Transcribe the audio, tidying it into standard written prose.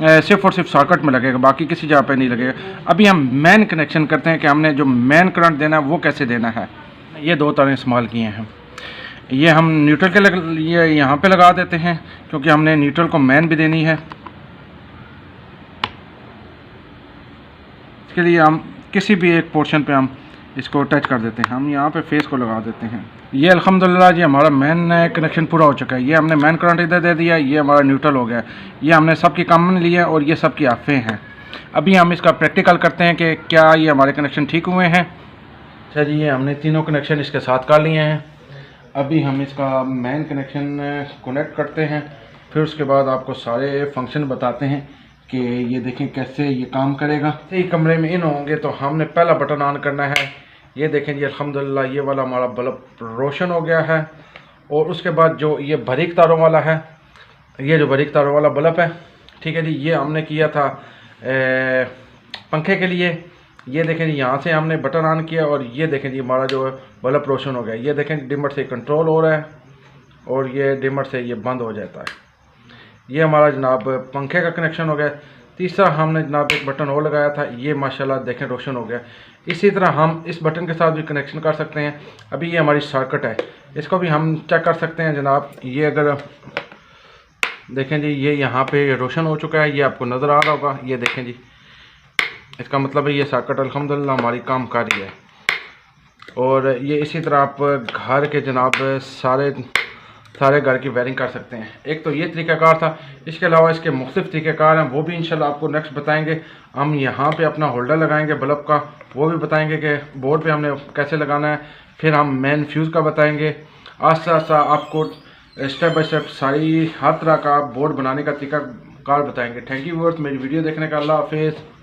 सिर्फ और सिर्फ सॉकेट में लगेगा, बाकी किसी जगह पे नहीं लगेगा। अभी हम मेन कनेक्शन करते हैं कि हमने जो मेन करंट देना है वो कैसे देना है। ये दो तारें इस्तेमाल किए हैं। ये हम न्यूट्रल के ये यहाँ पे लगा देते हैं क्योंकि हमने न्यूट्रल को मेन भी देनी है। इसके लिए हम किसी भी एक पोर्शन पे हम इसको टच कर देते हैं। हम यहाँ पे फेस को लगा देते हैं। ये अल्हम्दुलिल्लाह जी हमारा मेन कनेक्शन पूरा हो चुका है। ये हमने मेन करंट इधर दे दिया, ये हमारा न्यूट्रल हो गया। ये हमने सबकी कॉमन ली है और ये सबकी ऑफे हैं। अभी हम इसका प्रैक्टिकल करते हैं कि क्या ये हमारे कनेक्शन ठीक हुए हैं। अच्छा जी, ये हमने तीनों कनेक्शन इसके साथ कर लिए हैं। अभी हम इसका मेन कनेक्शन कनेक्ट करते हैं, फिर उसके बाद आपको सारे फंक्शन बताते हैं कि ये देखें कैसे ये काम करेगा। इसी कमरे में इन होंगे तो हमने पहला बटन ऑन करना है। ये देखें जी अल्हम्दुलिल्लाह ये वाला हमारा बल्ब रोशन हो गया है। और उसके बाद जो ये बारीक तारों वाला है, ये जो बारीक तारों वाला बल्ब है, ठीक है जी, ये हमने किया था पंखे के लिए। ये देखें जी यहाँ से हमने बटन ऑन किया और ये देखें जी हमारा जो बल्ब रोशन हो गया। ये देखें डिमर से कंट्रोल हो रहा है और ये डिमर से ये बंद हो जाता है। ये हमारा जनाब पंखे का कनेक्शन हो गया। तीसरा हमने जनाब एक बटन और लगाया था, ये माशाल्लाह देखें रोशन हो गया। इसी तरह हम इस बटन के साथ भी कनेक्शन कर सकते हैं। अभी ये हमारी सर्किट है, इसको भी हम चेक कर सकते हैं जनाब। ये अगर देखें जी ये यहाँ पे रोशन हो चुका है, ये आपको नज़र आ रहा होगा। ये देखें जी, इसका मतलब है ये सर्किट अल्हम्दुलिल्लाह हमारी काम कर रही है। और ये इसी तरह आप घर के जनाब सारे घर की वायरिंग कर सकते हैं। एक तो ये तरीक़ाकार था, इसके अलावा इसके मुख्तलिफ तरीक़ाकार हैं, वो भी इंशाल्लाह आपको नेक्स्ट बताएंगे। हम यहाँ पे अपना होल्डर लगाएंगे बल्ब का, वो भी बताएंगे कि बोर्ड पे हमने कैसे लगाना है। फिर हम मेन फ्यूज़ का बताएंगे। आस्ता आस्ता आपको स्टेप बाय स्टेप सारी हर तरह का बोर्ड बनाने का तरीक़ाकार बताएंगे। थैंक यू व्यूअर्स, मेरी वीडियो देखने का। अल्लाह हाफिज़।